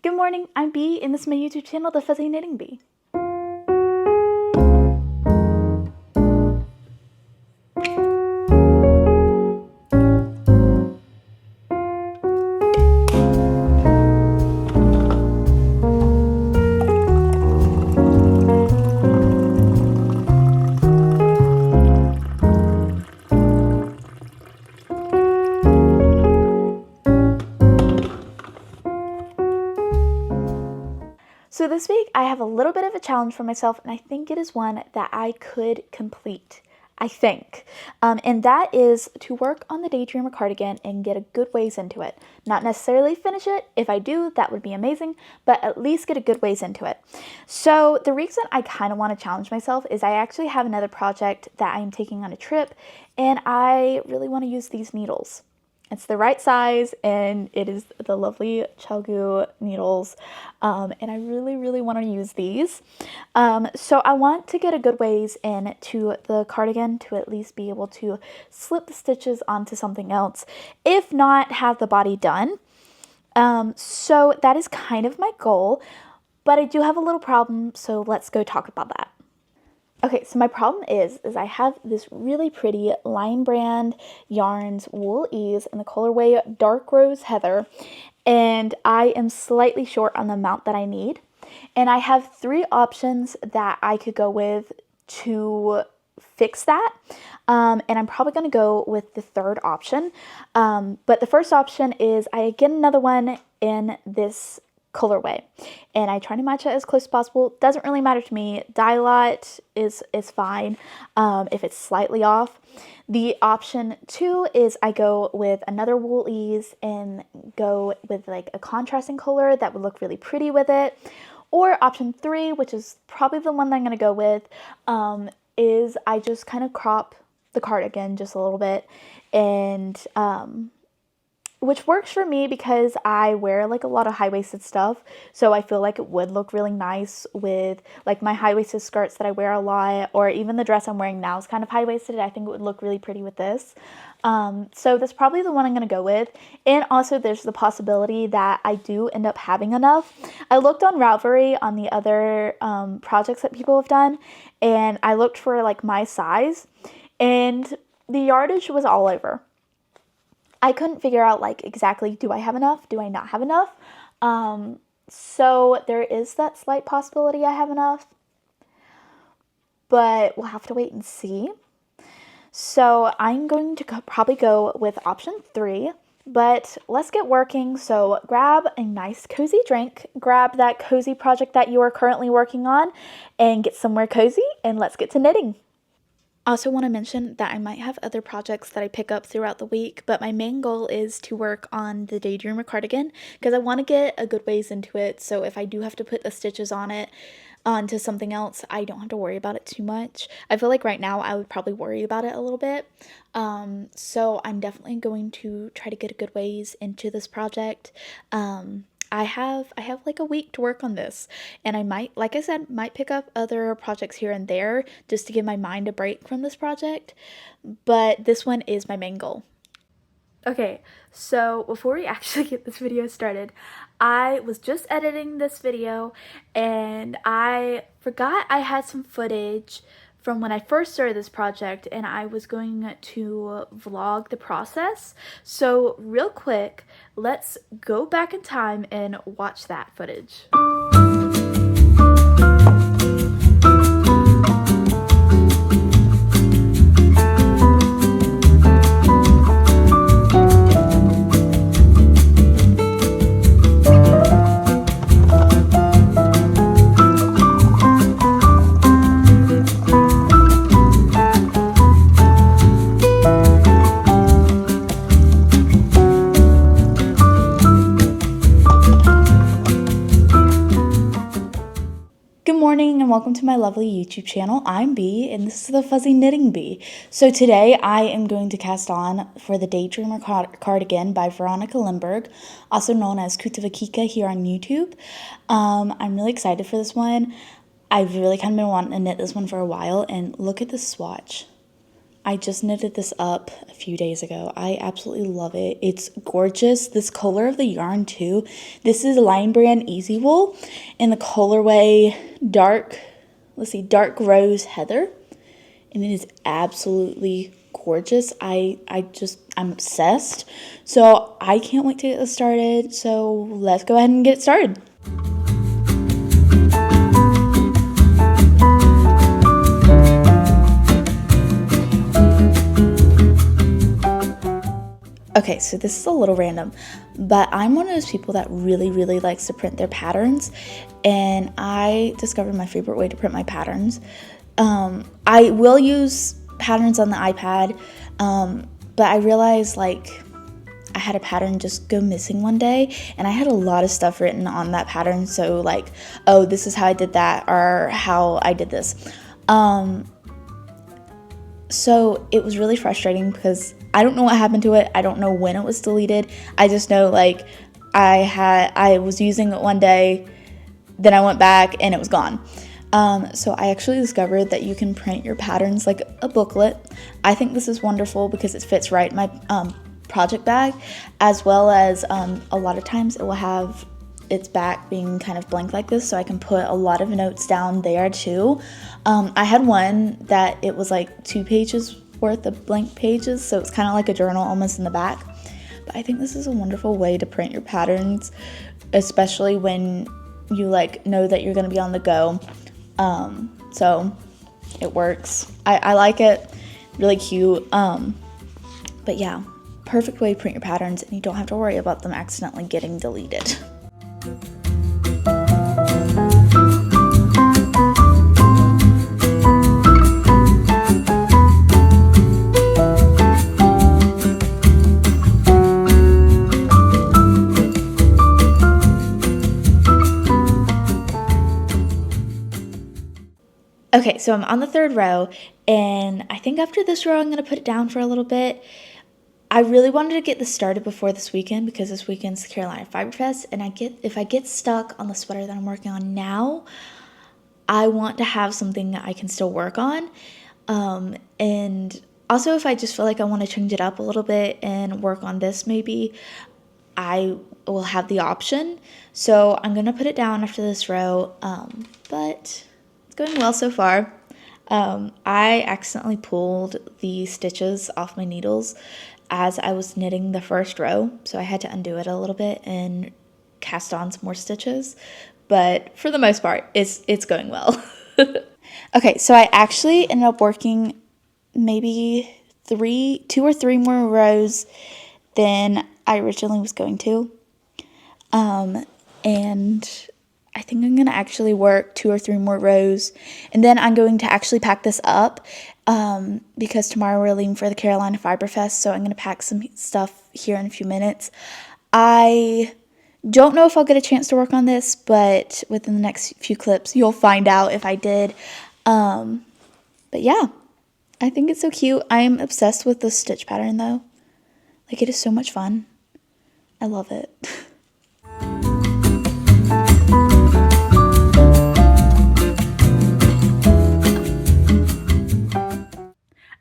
Good morning, I'm Bee, and this is my YouTube channel, The Fuzzy Knitting Bee. So this week I have a little bit of a challenge for myself, and I think it is one that I could complete. I think. And that is to work on the Daydreamer Cardigan and get a good ways into it. Not necessarily finish it. If I do, that would be amazing, but at least get a good ways into it. So the reason I kind of want to challenge myself is I actually have another project that I am taking on a trip, and I really want to use these needles. It's the right size, and it is the lovely Chalgu needles, and I really want to use these. So I want to get a good ways into the cardigan to at least be able to slip the stitches onto something else, if not have the body done. So that is kind of my goal, but I do have a little problem, so let's go talk about that. Okay, so my problem is I have this really pretty Lion Brand Yarns Wool Ease in the colorway Dark Rose Heather, and I am slightly short on the amount that I need. And I have 3 options that I could go with to fix that, and I'm probably going to go with the 3rd option. But the first option is I get another one in this colorway, and I try to match it as close as possible. Doesn't really matter to me. Dye lot is fine if it's slightly off. The option 2 is I go with another wool ease and go with like a contrasting color that would look really pretty with it. Or option 3, which is probably the one that I'm going to go with, is I just kind of crop the cardigan just a little bit, and which works for me because I wear like a lot of high-waisted stuff, so I feel like it would look really nice with like my high-waisted skirts that I wear a lot, or even the dress I'm wearing now is kind of high-waisted. I think it would look really pretty with this. So that's probably the one I'm going to go with. And also there's the possibility that I do end up having enough. I looked on Ravelry on the other projects that people have done, and I looked for like my size, and the yardage was all over. I couldn't figure out like exactly, do I have enough? Do I not have enough? So there is that slight possibility I have enough, but we'll have to wait and see. So I'm going to probably go with option 3, but let's get working. So grab a nice cozy drink, grab that cozy project that you are currently working on, and get somewhere cozy, and let's get to knitting. I also want to mention that I might have other projects that I pick up throughout the week, but my main goal is to work on the Daydreamer Cardigan because I want to get a good ways into it, so if I do have to put the stitches on it onto something else, I don't have to worry about it too much. I feel like right now I would probably worry about it a little bit, so I'm definitely going to try to get a good ways into this project. I have like a week to work on this, and I might, like I said, might pick up other projects here and there just to give my mind a break from this project, but this one is my main goal. Okay, so before we actually get this video started, I was just editing this video and I forgot I had some footage from when I first started this project, and I was going to vlog the process. So real quick, let's go back in time and watch that footage. And welcome to my lovely YouTube channel. I'm Bee, and this is the Fuzzy Knitting Bee. So today I am going to cast on for the Daydreamer Cardigan by Veronika Lindberg, also known as Kutavakika here on YouTube. I'm really excited for this one. I've really kind of been wanting to knit this one for a while, and look at this swatch. I just knitted this up a few days ago. I absolutely love it. It's gorgeous. This color of the yarn too. This is Line Brand Easy Wool in the colorway dark rose heather. And it is absolutely gorgeous. I'm obsessed. So I can't wait to get this started. So let's go ahead and get started. Okay, so this is a little random, but I'm one of those people that really, really likes to print their patterns, and I discovered my favorite way to print my patterns. I will use patterns on the iPad, but I realized like I had a pattern just go missing one day, and I had a lot of stuff written on that pattern, so like, oh, this is how I did that, or how I did this. So it was really frustrating because I don't know what happened to it. I don't know when it was deleted. I just know like I was using it one day, then I went back and it was gone. So I actually discovered that you can print your patterns like a booklet. I think this is wonderful because it fits right in my project bag, as well as a lot of times it will have its back being kind of blank like this, so I can put a lot of notes down there too. I had one that it was like 2 pages worth of blank pages, so it's kind of like a journal almost in the back. But I think this is a wonderful way to print your patterns, especially when you like know that you're going to be on the go. So it works. I like it. Really cute. But yeah, perfect way to print your patterns, and you don't have to worry about them accidentally getting deleted. Okay, so I'm on the 3rd row, and I think after this row I'm going to put it down for a little bit. I really wanted to get this started before this weekend because this weekend's the Carolina Fiber Fest, and if I get stuck on the sweater that I'm working on now, I want to have something that I can still work on. And also if I just feel like I want to change it up a little bit and work on this maybe, I will have the option. So I'm going to put it down after this row, but it's going well so far. I accidentally pulled the stitches off my needles as I was knitting the 1st row, so I had to undo it a little bit and cast on some more stitches, but for the most part it's going well. Okay, so I actually ended up working maybe 2 or 3 more rows than I originally was going to, and I think I'm going to actually work 2 or 3 more rows, and then I'm going to actually pack this up, because tomorrow we're leaving for the Carolina Fiber Fest, so I'm going to pack some stuff here in a few minutes. I don't know if I'll get a chance to work on this, but within the next few clips you'll find out if I did. But yeah, I think it's so cute. I'm obsessed with this stitch pattern though. Like, it is so much fun. I love it.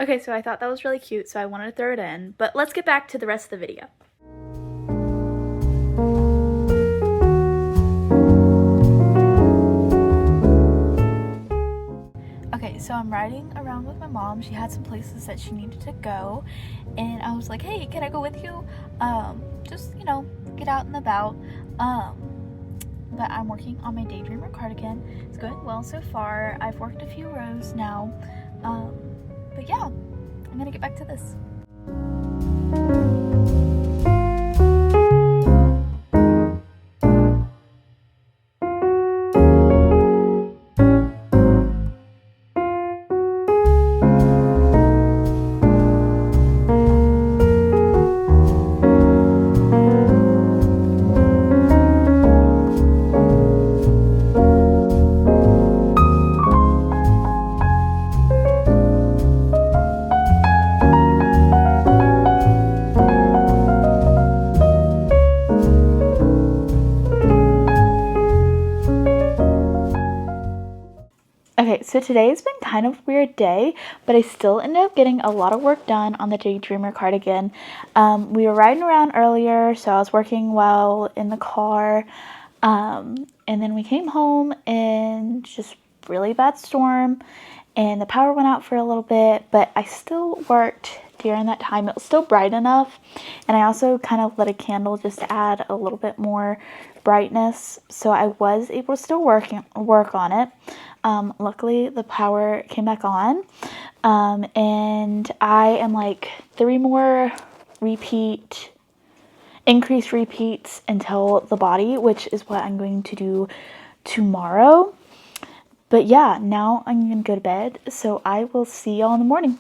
Okay, so I thought that was really cute, so I wanted to throw it in, but let's get back to the rest of the video. Okay, so I'm riding around with my mom. She had some places that she needed to go, and I was like, hey, can I go with you? Just, get out and about. But I'm working on my Daydreamer cardigan. It's going well so far. I've worked a few rows now. But yeah, I'm gonna get back to this. so today's been kind of a weird day, but I still ended up getting a lot of work done on the Daydreamer cardigan. We were riding around earlier, so I was working well in the car, and then we came home and just really bad storm, and the power went out for a little bit, but I still worked during that time. It was still bright enough, and I also kind of lit a candle just to add a little bit more brightness, so I was able to still work on it. Luckily the power came back on, and I am like 3 more increased repeats until the body, which is what I'm going to do tomorrow. But yeah, now I'm gonna go to bed, so I will see y'all in the morning.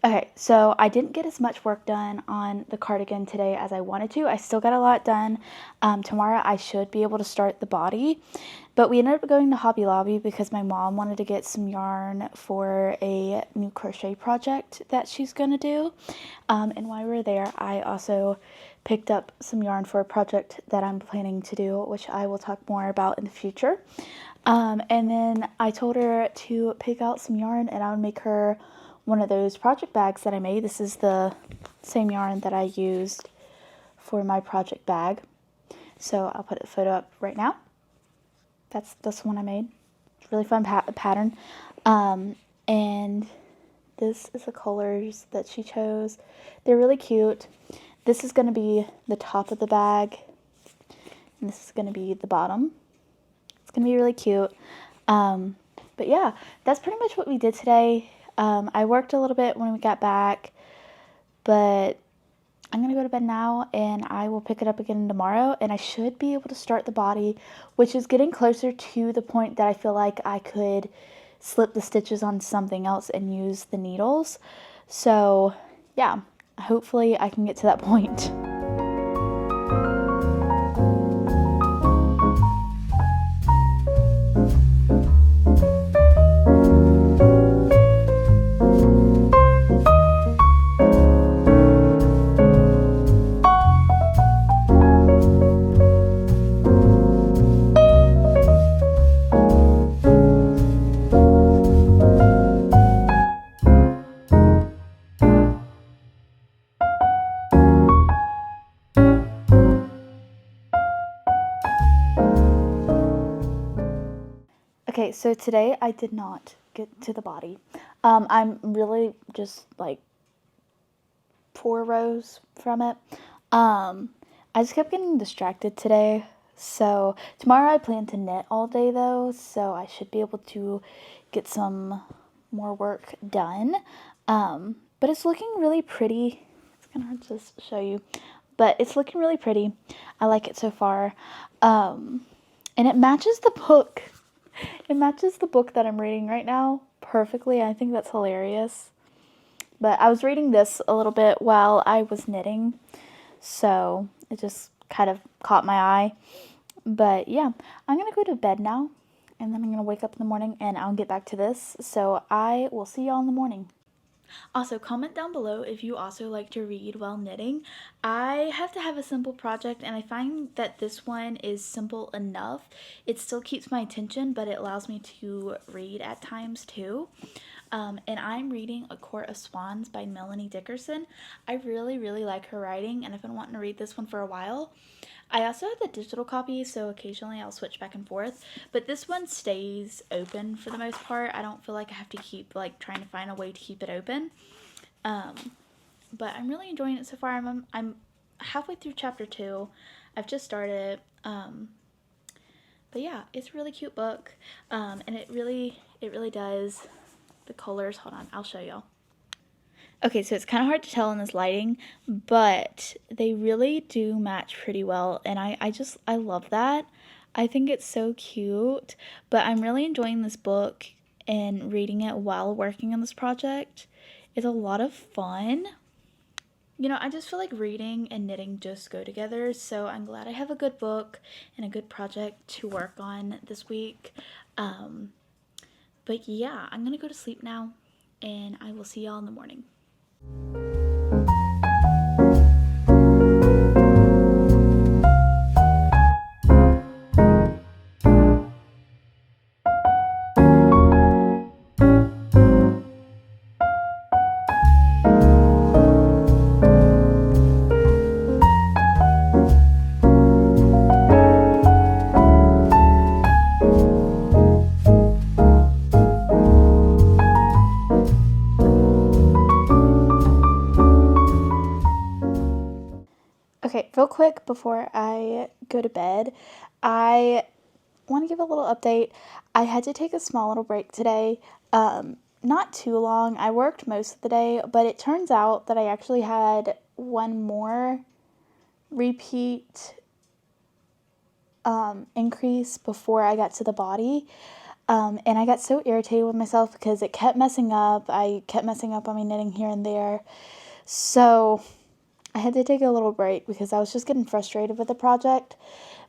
Okay, so I didn't get as much work done on the cardigan today as I wanted to. I still got a lot done. Tomorrow I should be able to start the body, but we ended up going to Hobby Lobby because my mom wanted to get some yarn for a new crochet project that she's gonna do. And while we were there, I also picked up some yarn for a project that I'm planning to do, which I will talk more about in the future. And then I told her to pick out some yarn and I would make her one of those project bags that I made. This is the same yarn that I used for my project bag. So I'll put a photo up right now. That's the one I made. It's a really fun pattern. And this is the colors that she chose. They're really cute. This is going to be the top of the bag, and this is going to be the bottom. It's going to be really cute. But yeah, that's pretty much what we did today. I worked a little bit when we got back, but I'm going to go to bed now and I will pick it up again tomorrow, and I should be able to start the body, which is getting closer to the point that I feel like I could slip the stitches on something else and use the needles. So yeah, hopefully I can get to that point. Okay, so today I did not get to the body. I'm really just like 4 rows from it. I just kept getting distracted today. So tomorrow I plan to knit all day though, so I should be able to get some more work done. But it's looking really pretty. It's kind of hard to show you, but it's looking really pretty. I like it so far. And it matches the book. It matches the book that I'm reading right now perfectly. I think that's hilarious. But I was reading this a little bit while I was knitting, so it just kind of caught my eye. But yeah, I'm going to go to bed now, and then I'm going to wake up in the morning and I'll get back to this. So I will see y'all in the morning. Also, comment down below if you also like to read while knitting. I have to have a simple project, and I find that this one is simple enough. It still keeps my attention, but it allows me to read at times too. And I'm reading A Court of Swans by Melanie Dickerson. I really, really like her writing, and I've been wanting to read this one for a while. I also have the digital copy, so occasionally I'll switch back and forth, but this one stays open for the most part. I don't feel like I have to keep like trying to find a way to keep it open. But I'm really enjoying it so far. I'm halfway through chapter 2. I've just started. But yeah, it's a really cute book, and it really does. The colors, hold on, I'll show y'all. Okay, so it's kind of hard to tell in this lighting, but they really do match pretty well, and I love that. I think it's so cute, but I'm really enjoying this book and reading it while working on this project. It's a lot of fun. I just feel like reading and knitting just go together, so I'm glad I have a good book and a good project to work on this week. But yeah, I'm gonna go to sleep now, and I will see y'all in the morning. Okay, real quick before I go to bed, I want to give a little update. I had to take a small little break today. Not too long. I worked most of the day, but it turns out that I actually had one more repeat increase before I got to the body. And I got so irritated with myself because it kept messing up. I kept messing up on my knitting here and there. So I had to take a little break because I was just getting frustrated with the project.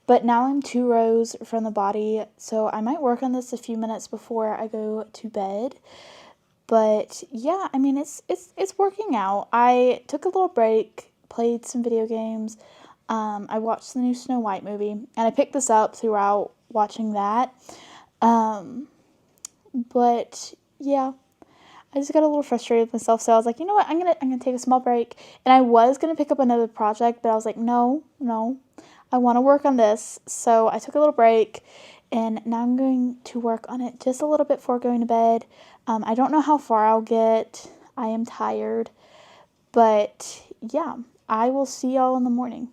But now I'm 2 rows from the body, so I might work on this a few minutes before I go to bed. But yeah, I mean it's working out. I took a little break, played some video games. I watched the new Snow White movie, and I picked this up throughout watching that. But yeah, I just got a little frustrated with myself, so I was like, you know what, I'm gonna take a small break. And I was gonna pick up another project, but I was like, no, I want to work on this. So I took a little break, and now I'm going to work on it just a little bit before going to bed. I don't know how far I'll get. I am tired, but yeah, I will see y'all in the morning.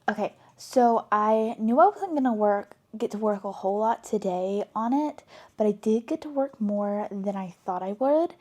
Okay, so I knew I wasn't gonna get to work a whole lot today on it, but I did get to work more than I thought I would.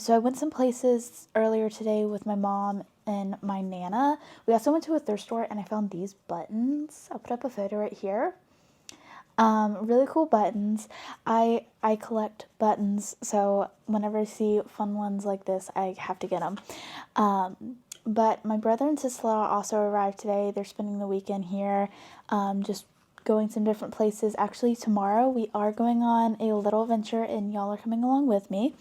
So I went some places earlier today with my mom and my Nana. We also went to a thrift store, and I found these buttons. I'll put up a photo right here. Really cool buttons. I collect buttons, so whenever I see fun ones like this, I have to get them. But my brother and sister-in-law also arrived today. They're spending the weekend here, just going some different places. Actually, tomorrow we are going on a little adventure, and y'all are coming along with me.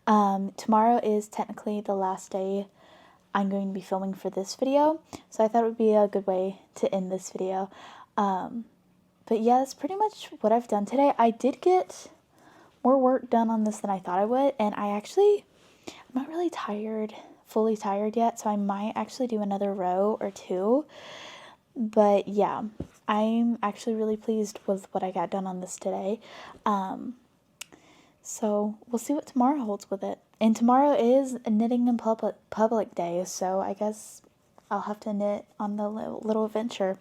Tomorrow is technically the last day I'm going to be filming for this video, so I thought it would be a good way to end this video. But yeah, that's pretty much what I've done today. I did get more work done on this than I thought I would, and I'm not really fully tired yet, so I might actually do another row or two. But yeah, I'm actually really pleased with what I got done on this today. So we'll see what tomorrow holds with it. And tomorrow is a knitting in public day, so I guess I'll have to knit on the little adventure.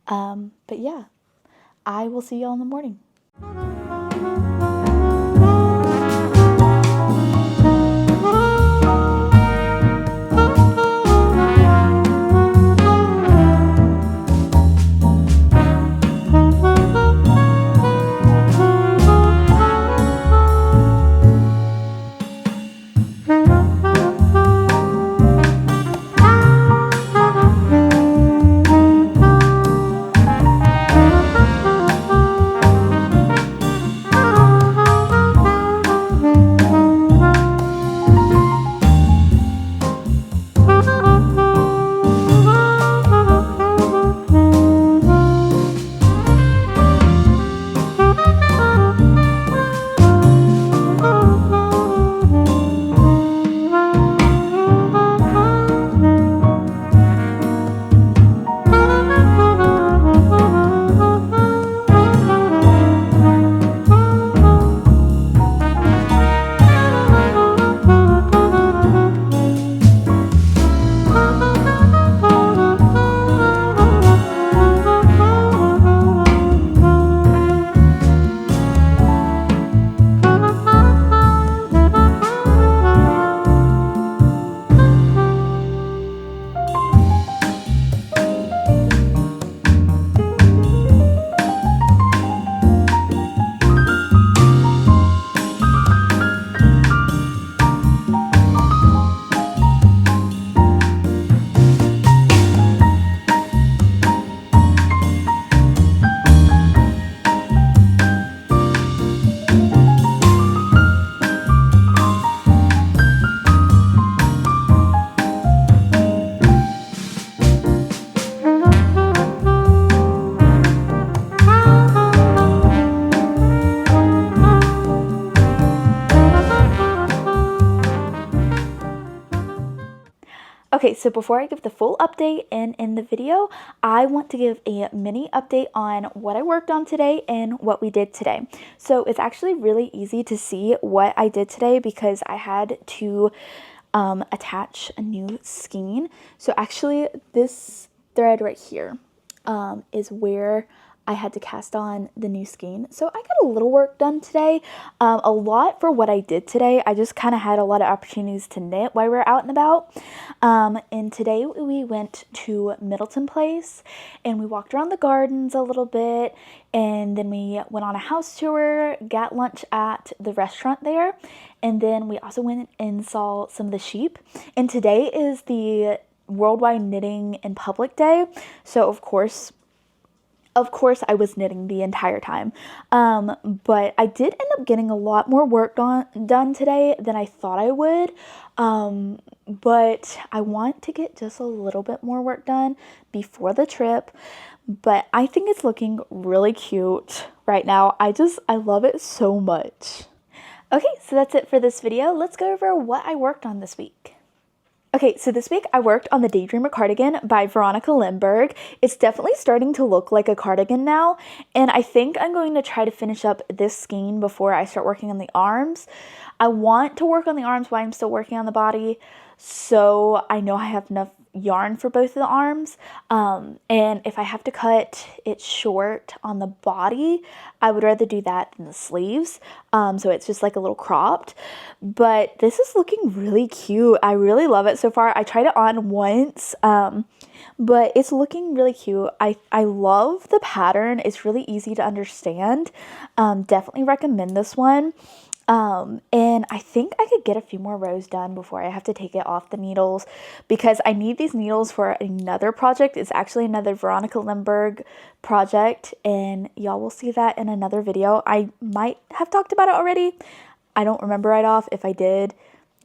But yeah, I will see y'all in the morning. Okay, so before I give the full update and in the video, I want to give a mini update on what I worked on today and what we did today. So it's actually really easy to see what I did today because I had to attach a new skein. So actually this thread right here is where I had to cast on the new skein. So I got a little work done today, a lot for what I did today. I just kind of had a lot of opportunities to knit while we were out and about. And today we went to Middleton Place and we walked around the gardens a little bit, and then we went on a house tour, got lunch at the restaurant there, and then we also went and saw some of the sheep. And today is the Worldwide Knitting in Public Day, so of course I was knitting the entire time, but I did end up getting a lot more work done today than I thought I would, but I want to get just a little bit more work done before the trip, but I think it's looking really cute right now. I love it so much. Okay, so that's it for this video. Let's go over what I worked on this week. Okay, so this week I worked on the Daydreamer Cardigan by Veronika Lindberg. It's definitely starting to look like a cardigan now, and I think I'm going to try to finish up this skein before I start working on the arms. I want to work on the arms while I'm still working on the body, so I know I have enough yarn for both of the arms, and if I have to cut it short on the body, I would rather do that than the sleeves, so it's just like a little cropped. But this is looking really cute. I really love it so far. I tried it on once, but it's looking really cute. I love the pattern. It's really easy to understand. Definitely recommend this one. And I think I could get a few more rows done before I have to take it off the needles, because I need these needles for another project. It's actually another Veronika Lindberg project, and y'all will see that in another video. I might have talked about it already. I don't remember right off. If I did,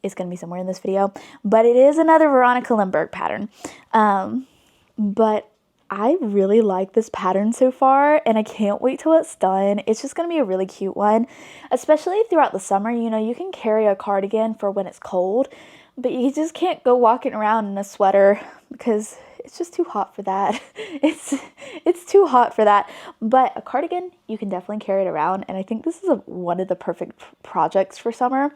it's going to be somewhere in this video, but it is another Veronika Lindberg pattern. But I really like this pattern so far, and I can't wait till it's done. It's just going to be a really cute one, especially throughout the summer. You know, you can carry a cardigan for when it's cold, but you just can't go walking around in a sweater because it's just too hot for that. It's too hot for that. But a cardigan, you can definitely carry it around, and I think this is one of the perfect projects for summer.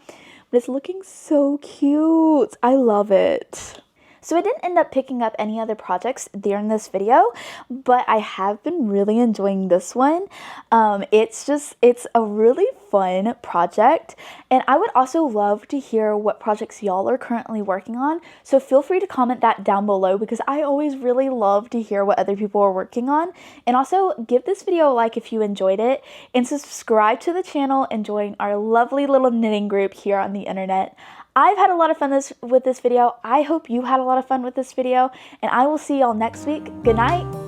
But it's looking so cute. I love it. So I didn't end up picking up any other projects during this video, but I have been really enjoying this one. It's a really fun project, and I would also love to hear what projects y'all are currently working on. So feel free to comment that down below, because I always really love to hear what other people are working on. And also give this video a like if you enjoyed it, and subscribe to the channel and join our lovely little knitting group here on the internet. I've had a lot of fun with this video. I hope you had a lot of fun with this video, and I will see y'all next week. Good night.